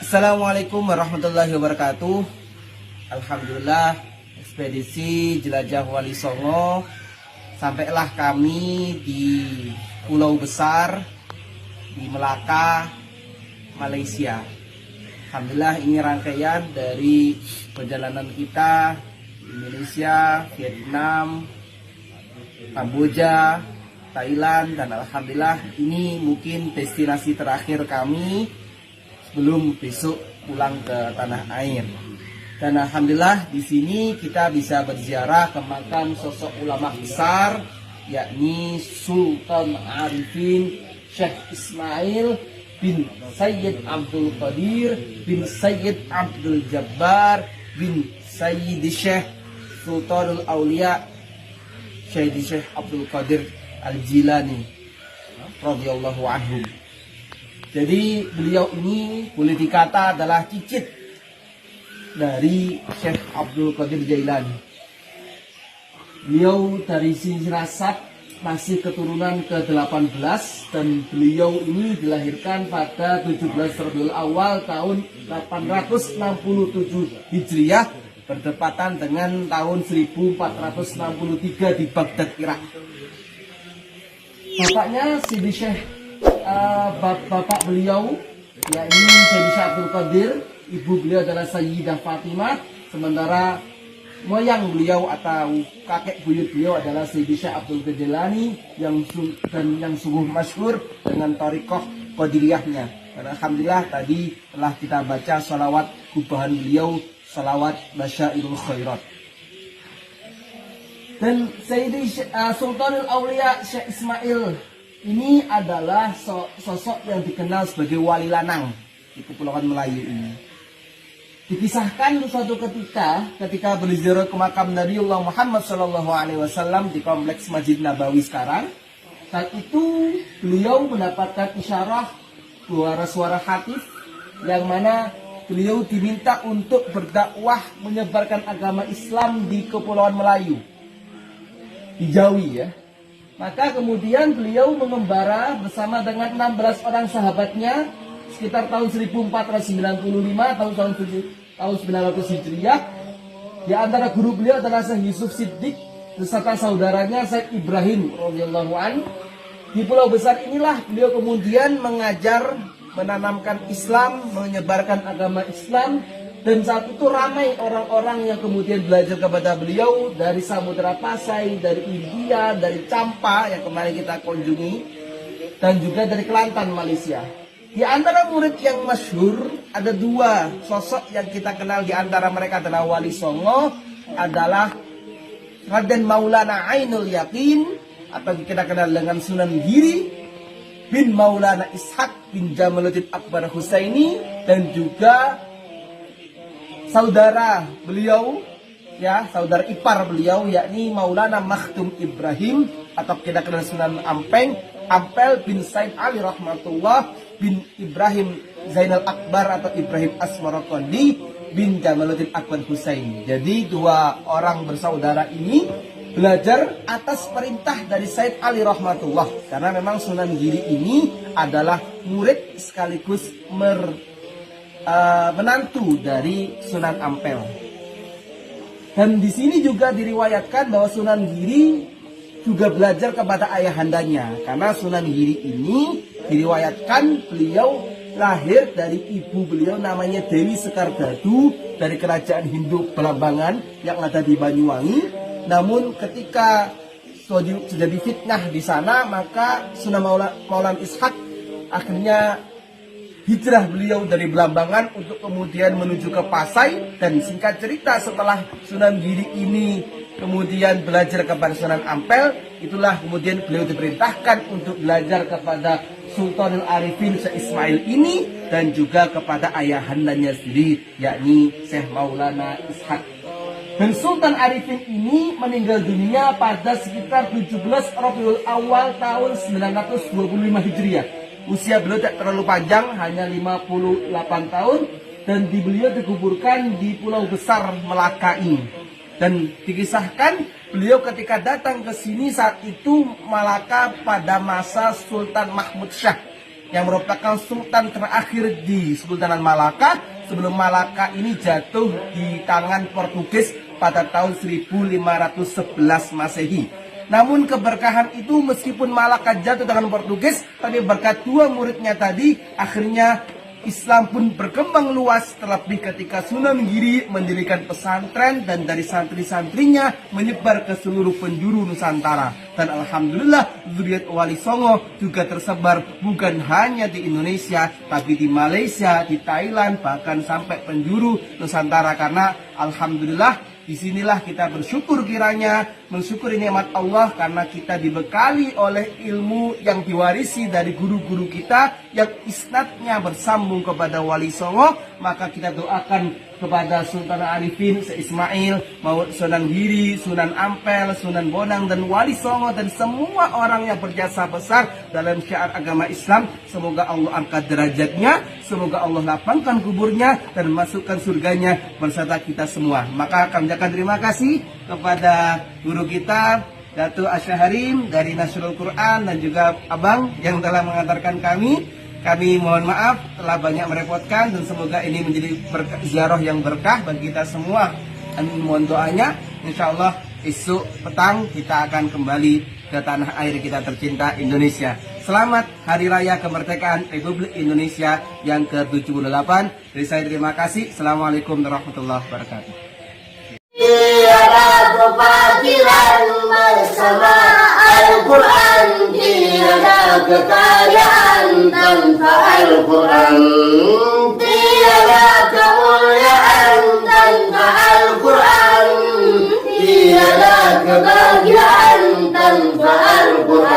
Assalamualaikum warahmatullahi wabarakatuh. Alhamdulillah, ekspedisi Jelajah Wali Songo sampailah kami di Pulau Besar di Melaka, Malaysia. Alhamdulillah, ini rangkaian dari perjalanan kita di Indonesia, Vietnam, Kamboja, Thailand, dan alhamdulillah ini mungkin destinasi terakhir kami sebelum besok pulang ke tanah air. Dan alhamdulillah di sini kita bisa berziarah ke makam sosok ulama besar, yakni Sultan Arifin Syekh Ismail bin Sayyid Abdul Qadir bin Sayyid Abdul Jabbar bin Sayyid Syekh Sultanul Aulia Sayyid Syekh Abdul Qadir Al-Jilani radhiyallahu anhu. Jadi beliau ini boleh dikata adalah cicit dari Syekh Abdul Qadir Jailani. Beliau dari Sinrasat, masih keturunan ke-18, dan beliau ini dilahirkan pada 17 Rabiul Awal tahun 867 Hijriah, bertepatan dengan tahun 1463 di Baghdad, Irak. Bapaknya Sidi Syekh, bapak beliau yakni Sayyid Syekh Abdul Qadir, ibu beliau adalah Sayyidah Fatimah, sementara moyang beliau atau kakek buyut beliau adalah Sayyid Syekh Abdul Qadir Jailani yang sungguh masyhur dengan thariqah Qadiriyahnya. Dan alhamdulillah tadi telah kita baca sholawat gubahan beliau, sholawat Basyairul Khairat. Dan Sayyidi Sultanul Aulia Syekh Ismail ini adalah sosok yang dikenal sebagai wali lanang di Kepulauan Melayu ini. Dikisahkan suatu ketika berziarah ke makam Nabiullah Muhammad SAW di kompleks Masjid Nabawi sekarang. Saat itu beliau mendapatkan isyarah suara hatif yang mana beliau diminta untuk berdakwah menyebarkan agama Islam di Kepulauan Melayu, di Jawi ya. Maka kemudian beliau mengembara bersama dengan 16 orang sahabatnya sekitar tahun 1495 tahun 900 Hijriah. Di antara guru beliau adalah Syekh Yusuf Siddiq beserta saudaranya Syekh Ibrahim radhiyallahu an. Di Pulau Besar inilah beliau kemudian mengajar, menanamkan Islam, menyebarkan agama Islam. Dan saat itu ramai orang-orang yang kemudian belajar kepada beliau dari Samudra Pasai, dari India, dari Champa yang kemarin kita kunjungi, dan juga dari Kelantan, Malaysia. Di antara murid yang masyhur ada dua sosok yang kita kenal, di antara mereka adalah Wali Songo, adalah Raden Maulana Ainul Yakin atau kita kenal dengan Sunan Giri bin Maulana Ishaq bin Jamaluddin Akbar Husaini, dan juga saudara beliau, ya, saudara ipar beliau, yakni Maulana Makhtum Ibrahim atau kita kenal Sunan Ampel bin Said Ali Rahmatullah bin Ibrahim Zainal Akbar atau Ibrahim Asmarokondi bin Jamaluddin Akbar Husaini. Jadi dua orang bersaudara ini belajar atas perintah dari Said Ali Rahmatullah, karena memang Sunan Giri ini adalah murid sekaligus menantu dari Sunan Ampel. Dan di sini juga diriwayatkan bahwa Sunan Giri juga belajar kepada ayahandanya, karena Sunan Giri ini diriwayatkan beliau lahir dari ibu beliau namanya Dewi Sekardadu dari kerajaan Hindu Belambangan yang ada di Banyuwangi. Namun ketika terjadi fitnah di sana, maka Sunan Maulana Ishaq akhirnya hijrah beliau dari Belambangan untuk kemudian menuju ke Pasai. Dan singkat cerita, setelah Sunan Giri ini kemudian belajar kepada Sunan Ampel, itulah kemudian beliau diperintahkan untuk belajar kepada Sultanul Arifin Syekh Ismail ini, dan juga kepada ayahandanya sendiri, yakni Syekh Maulana Ishaq. Dan Sultan Arifin ini meninggal dunia pada sekitar 17 Rabiul Awal tahun 925 Hijriah. Usia beliau tidak terlalu panjang, hanya 58 tahun, dan beliau dikuburkan di Pulau Besar Melaka ini. Dan dikisahkan beliau ketika datang ke sini saat itu Malaka pada masa Sultan Mahmud Shah yang merupakan sultan terakhir di Sultanan Malaka sebelum Malaka ini jatuh di tangan Portugis pada tahun 1511 Masehi. Namun keberkahan itu meskipun Malaka jatuh tangan Portugis, tapi berkat dua muridnya tadi akhirnya Islam pun berkembang luas, terlebih ketika Sunan Giri mendirikan pesantren dan dari santri-santrinya menyebar ke seluruh penjuru Nusantara. Dan alhamdulillah zuriat Wali Songo juga tersebar bukan hanya di Indonesia, tapi di Malaysia, di Thailand, bahkan sampai penjuru Nusantara. Karena alhamdulillah disinilah kita bersyukur kiranya, mensyukuri nikmat Allah karena kita dibekali oleh ilmu yang diwarisi dari guru-guru kita yang isnadnya bersambung kepada Wali Songo. Maka kita doakan kepada Sultan Arifin se-Ismail, mau Sunan Giri, Sunan Ampel, Sunan Bonang dan Wali Songo dan semua orang yang berjasa besar dalam syiar agama Islam. Semoga Allah angkat derajatnya, semoga Allah lapangkan kuburnya dan masukkan surganya beserta kita semua. Maka kami ucapkan terima kasih kepada guru kita Datuk Asyaharim dari Nasrul Quran dan juga Abang yang telah mengantarkan kami. Kami mohon maaf telah banyak merepotkan dan semoga ini menjadi ziarah yang berkah bagi kita semua. Amin, mohon doanya. Insya Allah esok petang kita akan kembali ke tanah air kita tercinta Indonesia. Selamat Hari Raya Kemerdekaan Republik Indonesia yang ke-78. Dari saya terima kasih. Assalamualaikum warahmatullahi wabarakatuh. Tiada kefakiran bersama Al-Quran, tiada kekayaan tanpa Al-Quran, tiada kemuliaan tanpa Al-Quran, tiada kebahagiaan tanpa Al-Quran.